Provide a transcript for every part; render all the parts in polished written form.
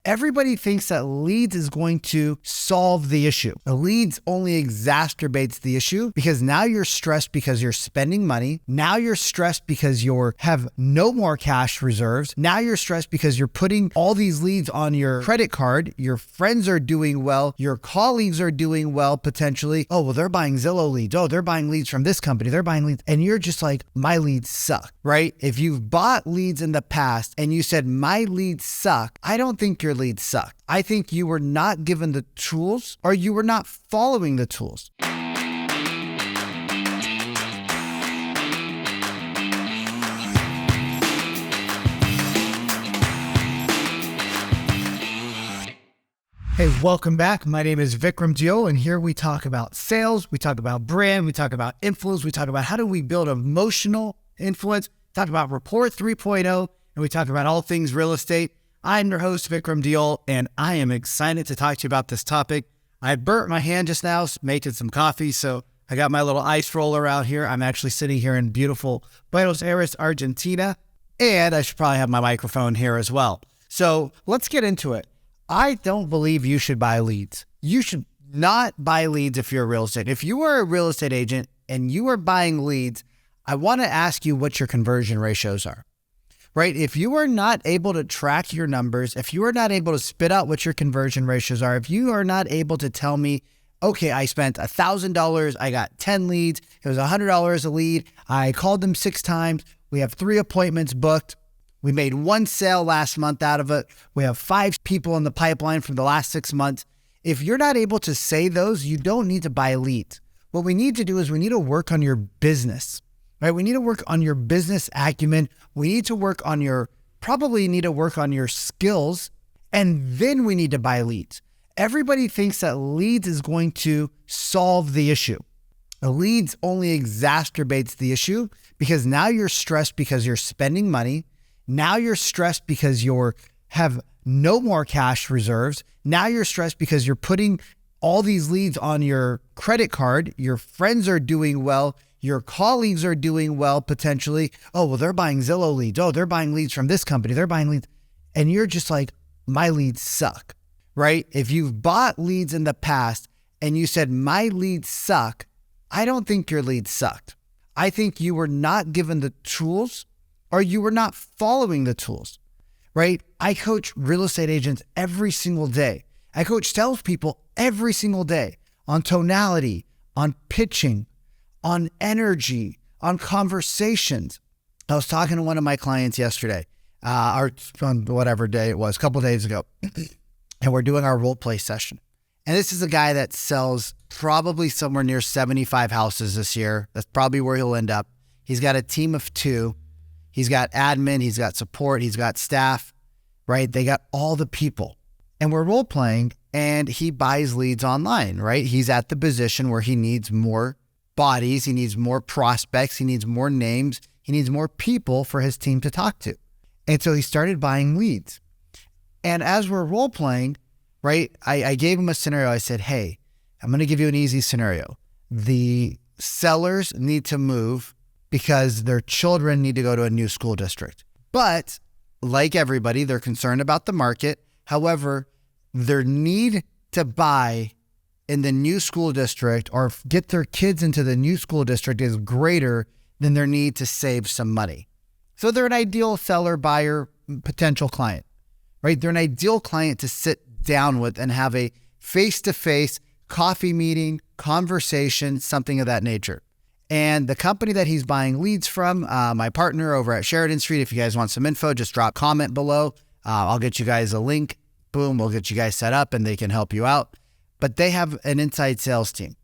Everybody thinks that leads is going to solve the issue. The leads only exacerbates the issue because now you're stressed because you're spending money. Now you're stressed because you have no more cash reserves. Now you're stressed because you're putting all these leads on your credit card. Your friends are doing well. Your colleagues are doing well potentially. Oh, well, they're buying Zillow leads. Oh, they're buying leads from this company. They're buying leads. And you're just like, my leads suck, right? If you've bought leads in the past and you said, my leads suck, I don't think your leads suck. I think you were not given the tools or you were not following the tools. Hey, welcome back. My name is Vikram Deol, and here we talk about sales, we talk about brand, we talk about influence, we talk about how do we build emotional influence, talk about Rapport 3.0, and we talk about all things real estate. I'm your host, Vikram Deol, and I am excited to talk to you about this topic. I burnt my hand just now, making some coffee, so I got my little ice roller out here. I'm actually sitting here in beautiful Buenos Aires, Argentina, and I should probably have my microphone here as well. So let's get into it. I don't believe you should buy leads. You should not buy leads if you're a real estate. If you are a real estate agent and you are buying leads, I want to ask you what your conversion ratios are. Right? If you are not able to track your numbers, if you are not able to spit out what your conversion ratios are, if you are not able to tell me, okay, I spent $1,000, I got 10 leads, it was $100 a lead, I called them 6 times, we have 3 appointments booked, we made 1 sale last month out of it, we have 5 people in the pipeline from the last 6 months. If you're not able to say those, you don't need to buy leads. What we need to do is we need to work on your business. Right? We need to work on your business acumen. We need to work on your skills, and then we need to buy leads. Everybody thinks that leads is going to solve the issue. The leads only exacerbates the issue because now you're stressed because you're spending money. Now you're stressed because you have no more cash reserves. Now you're stressed because you're putting all these leads on your credit card. Your friends are doing well. Your colleagues are doing well potentially. Oh, well, they're buying Zillow leads. Oh, they're buying leads from this company. They're buying leads. And you're just like, my leads suck, right? If you've bought leads in the past and you said, my leads suck, I don't think your leads sucked. I think you were not given the tools or you were not following the tools, right? I coach real estate agents every single day. I coach salespeople every single day on tonality, on pitching, on energy, on conversations. I was talking to one of my clients yesterday, or on whatever day it was, a couple of days ago, and we're doing our role play session. And this is a guy that sells probably somewhere near 75 houses this year. That's probably where he'll end up. He's got a team of 2. He's got admin, he's got support, he's got staff, right? They got all the people. And we're role playing, and he buys leads online, right? He's at the position where he needs more bodies, he needs more prospects, he needs more names, he needs more people for his team to talk to. And so he started buying leads. And as we're role playing, right, I gave him a scenario. I said, hey, I'm going to give you an easy scenario. The sellers need to move because their children need to go to a new school district. But like everybody, they're concerned about the market. However, their need to buy in the new school district or get their kids into the new school district is greater than their need to save some money. So they're an ideal seller, buyer, potential client, right? They're an ideal client to sit down with and have a face-to-face coffee meeting, conversation, something of that nature. And the company that he's buying leads from, my partner over at Sheridan Street, if you guys want some info, just drop a comment below. I'll get you guys a link. Boom, we'll get you guys set up and they can help you out. But they have an inside sales team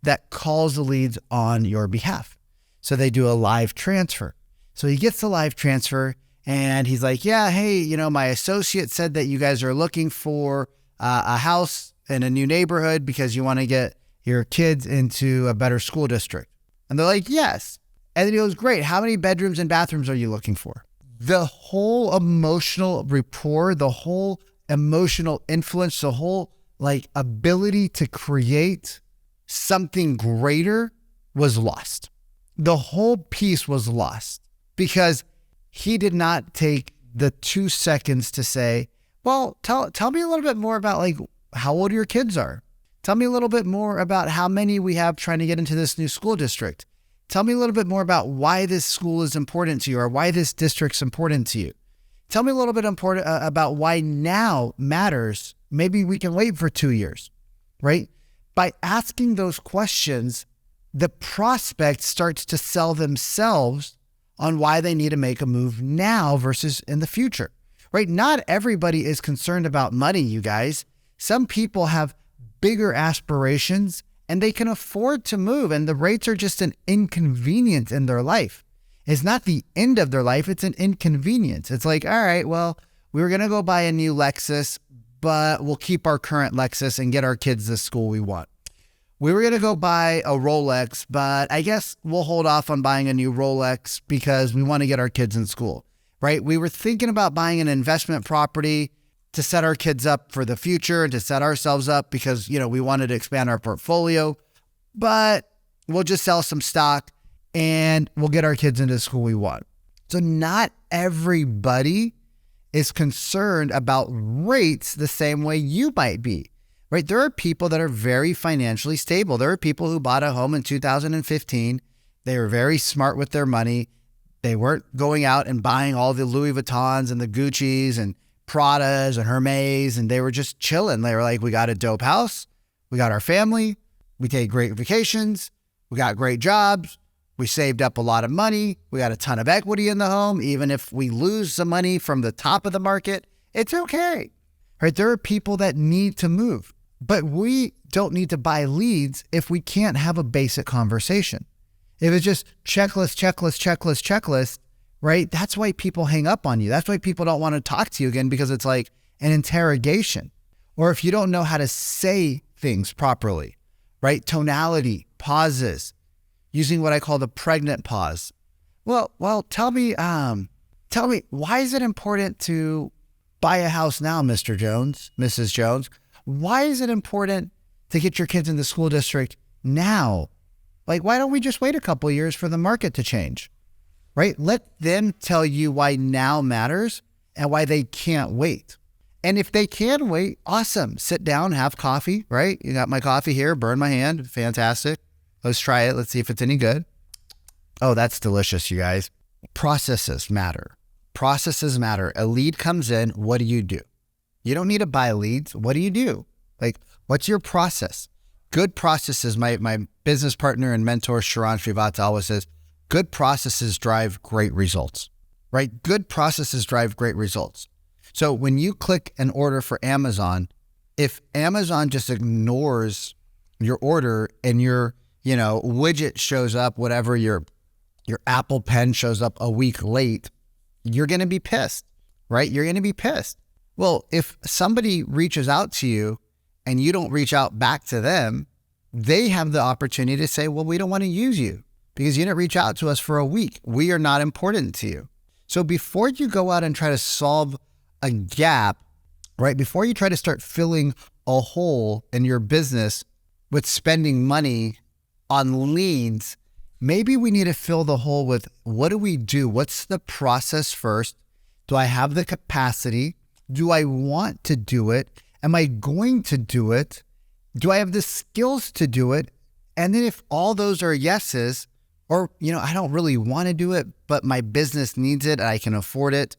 that calls the leads on your behalf. So they do a live transfer. So he gets the live transfer and he's like, yeah, hey, my associate said that you guys are looking for a house in a new neighborhood because you want to get your kids into a better school district. And they're like, yes. And then he goes, great. How many bedrooms and bathrooms are you looking for? The whole emotional rapport, the whole emotional influence, the whole ability to create something greater was lost. The whole piece was lost because he did not take the 2 seconds to say, Well, tell me a little bit more about like how old your kids are. Tell me a little bit more about how many we have trying to get into this new school district. Tell me a little bit more about why this school is important to you or why this district's important to you. Tell me a little bit about why now matters. Maybe we can wait for 2 years, right? By asking those questions, the prospect starts to sell themselves on why they need to make a move now versus in the future, right? Not everybody is concerned about money, you guys. Some people have bigger aspirations and they can afford to move, and the rates are just an inconvenience in their life. It's not the end of their life, it's an inconvenience. It's like, all right, well, we were gonna go buy a new Lexus, but we'll keep our current Lexus and get our kids the school we want. We were gonna go buy a Rolex, but I guess we'll hold off on buying a new Rolex because we wanna get our kids in school, right? We were thinking about buying an investment property to set our kids up for the future and to set ourselves up because, we wanted to expand our portfolio, but we'll just sell some stock and we'll get our kids into the school we want. So not everybody is concerned about rates the same way you might be, right? There are people that are very financially stable. There are people who bought a home in 2015. They were very smart with their money. They weren't going out and buying all the Louis Vuittons and the Gucci's and Pradas and Hermes, and they were just chilling. They were like, we got a dope house. We got our family. We take great vacations. We got great jobs. We saved up a lot of money. We got a ton of equity in the home. Even if we lose some money from the top of the market, it's okay, right? There are people that need to move, but we don't need to buy leads if we can't have a basic conversation. If it's just checklist, right? That's why people hang up on you. That's why people don't want to talk to you again, because it's like an interrogation. Or if you don't know how to say things properly, right? Tonality, pauses, using what I call the pregnant pause. Well, tell me, why is it important to buy a house now, Mr. Jones, Mrs. Jones? Why is it important to get your kids in the school district now? Like, why don't we just wait a couple of years for the market to change, right? Let them tell you why now matters and why they can't wait. And if they can wait, awesome. Sit down, have coffee, right? You got my coffee here, burn my hand, fantastic. Let's try it. Let's see if it's any good. Oh, that's delicious, you guys. Processes matter. Processes matter. A lead comes in, what do? You don't need to buy leads. What do you do? Like, what's your process? Good processes, my business partner and mentor, Sharon Srivastava, always says, good processes drive great results, right? Good processes drive great results. So when you click an order for Amazon, if Amazon just ignores your order and your widget shows up, whatever, your Apple Pen shows up a week late, you're going to be pissed, right? You're going to be pissed. Well, if somebody reaches out to you and you don't reach out back to them, they have the opportunity to say, well, we don't want to use you because you didn't reach out to us for a week. We are not important to you. So before you go out and try to solve a gap, right? Before you try to start filling a hole in your business with spending money on leads, maybe we need to fill the hole with, what do we do? What's the process first? Do I have the capacity? Do I want to do it? Am I going to do it? Do I have the skills to do it? And then if all those are yeses, or, I don't really want to do it, but my business needs it and I can afford it.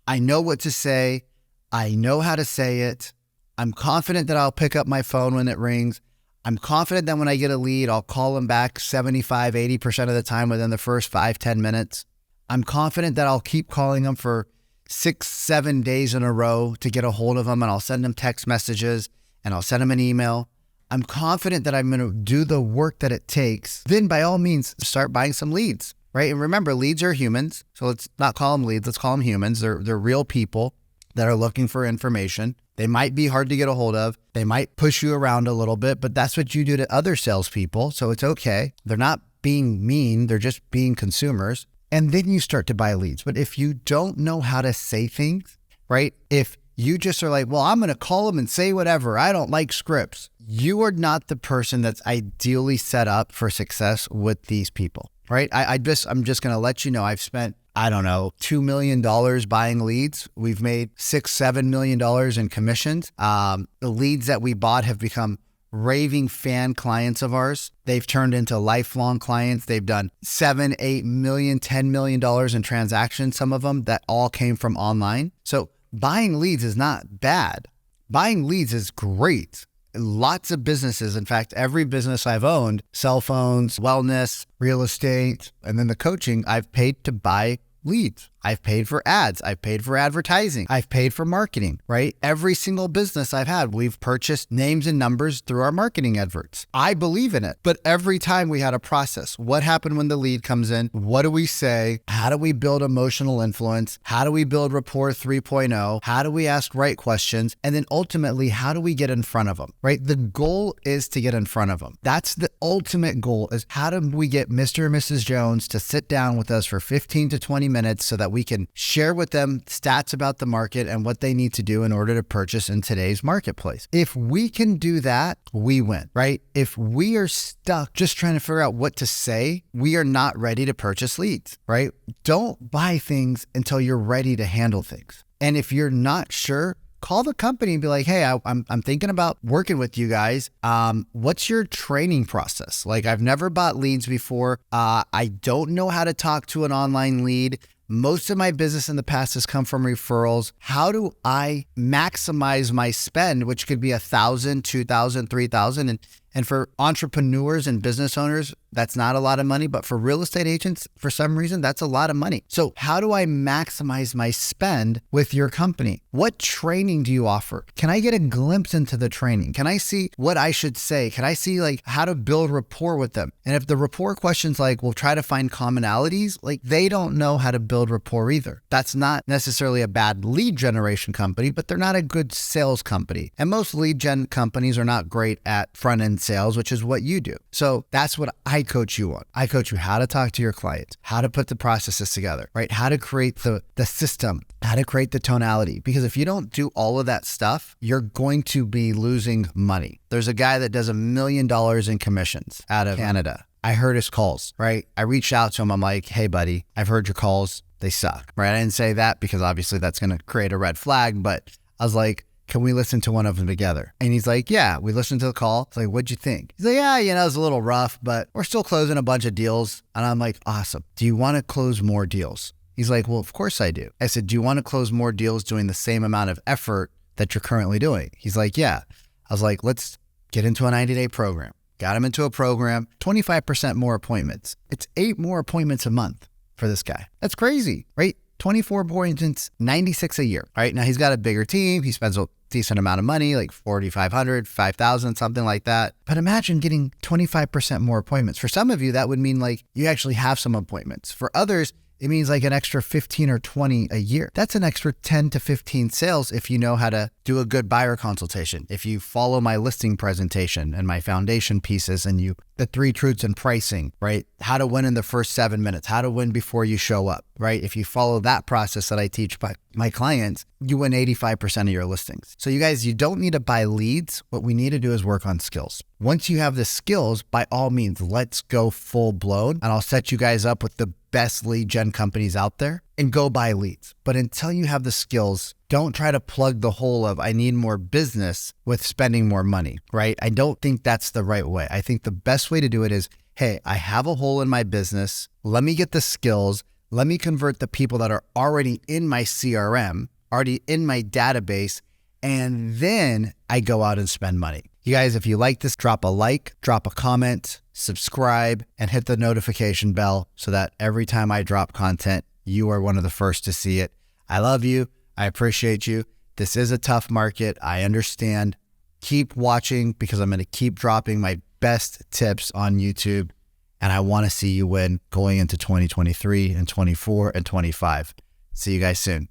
I know what to say. I know how to say it. I'm confident that I'll pick up my phone when it rings. I'm confident that when I get a lead, I'll call them back 75, 80% of the time within the first 5-10 minutes. I'm confident that I'll keep calling them for 6-7 days in a row to get a hold of them, and I'll send them text messages and I'll send them an email. I'm confident that I'm going to do the work that it takes. Then by all means, start buying some leads, right? And remember, leads are humans. So let's not call them leads. Let's call them humans. They're real people that are looking for information. They might be hard to get a hold of. They might push you around a little bit, but that's what you do to other salespeople. So it's okay. They're not being mean. They're just being consumers. And then you start to buy leads. But if you don't know how to say things, right? If you just are like, well, I'm going to call them and say whatever. I don't like scripts. You are not the person that's ideally set up for success with these people, right? I'm just going to let you know, I've spent I don't know, $2 million buying leads. We've made $6-7 million in commissions. The leads that we bought have become raving fan clients of ours. They've turned into lifelong clients. They've done $7-8 million, $10 million in transactions, some of them that all came from online. So buying leads is not bad. Buying leads is great. Lots of businesses, in fact, every business I've owned, cell phones, wellness, real estate, and then the coaching, I've paid to buy leads. I've paid for ads. I've paid for advertising. I've paid for marketing, right? Every single business I've had, we've purchased names and numbers through our marketing adverts. I believe in it. But every time we had a process. What happened when the lead comes in? What do we say? How do we build emotional influence? How do we build Rapport 3.0? How do we ask right questions? And then ultimately, how do we get in front of them, right? The goal is to get in front of them. That's the ultimate goal, is how do we get Mr. and Mrs. Jones to sit down with us for 15 to 20 minutes so that we can share with them stats about the market and what they need to do in order to purchase in today's marketplace. If we can do that, we win, right? If we are stuck just trying to figure out what to say, we are not ready to purchase leads, right? Don't buy things until you're ready to handle things. And if you're not sure, call the company and be like, hey, I'm thinking about working with you guys. What's your training process? Like, I've never bought leads before. I don't know how to talk to an online lead. Most of my business in the past has come from referrals. How do I maximize my spend, which could be $1,000, $2,000, $3,000? And for entrepreneurs and business owners, that's not a lot of money. But for real estate agents, for some reason, that's a lot of money. So how do I maximize my spend with your company? What training do you offer? Can I get a glimpse into the training? Can I see what I should say? Can I see like how to build rapport with them? And if the rapport question's like, we'll try to find commonalities, like they don't know how to build rapport either. That's not necessarily a bad lead generation company, but they're not a good sales company. And most lead gen companies are not great at front end sales, which is what you do. So that's what I coach you on. I coach you how to talk to your clients, how to put the processes together, right? How to create the system, how to create the tonality. Because if you don't do all of that stuff, you're going to be losing money. There's a guy that does $1 million in commissions out of Canada. I heard his calls, right? I reached out to him. I'm like, hey, buddy, I've heard your calls. They suck, right? I didn't say that because obviously that's going to create a red flag, but I was like, can we listen to one of them together? And he's like, yeah, we listened to the call. It's like, what'd you think? He's like, yeah, it was a little rough, but we're still closing a bunch of deals. And I'm like, awesome. Do you want to close more deals? He's like, well, of course I do. I said, do you want to close more deals doing the same amount of effort that you're currently doing? He's like, yeah. I was like, let's get into a 90-day program. Got him into a program, 25% more appointments. It's 8 more appointments a month for this guy. That's crazy, right? 24 appointments, 96 a year. All right. Now he's got a bigger team. He spends a decent amount of money, like $4,500, $5,000, something like that. But imagine getting 25% more appointments. For some of you, that would mean like you actually have some appointments. For others, it means like an extra 15 or 20 a year. That's an extra 10 to 15 sales if you know how to do a good buyer consultation. If you follow my listing presentation and my foundation pieces and the 3 truths in pricing, right? How to win in the first 7 minutes, how to win before you show up, right? If you follow that process that I teach my clients, you win 85% of your listings. So you guys, you don't need to buy leads. What we need to do is work on skills. Once you have the skills, by all means, let's go full blown and I'll set you guys up with the best lead gen companies out there and go buy leads. But until you have the skills, don't try to plug the hole of I need more business with spending more money, right? I don't think that's the right way. I think the best way to do it is, hey, I have a hole in my business. Let me get the skills. Let me convert the people that are already in my CRM, already in my database, and then I go out and spend money. You guys, if you like this, drop a like, drop a comment, subscribe, and hit the notification bell so that every time I drop content, you are one of the first to see it. I love you. I appreciate you. This is a tough market. I understand. Keep watching because I'm going to keep dropping my best tips on YouTube. And I want to see you win going into 2023 and 24 and 25. See you guys soon.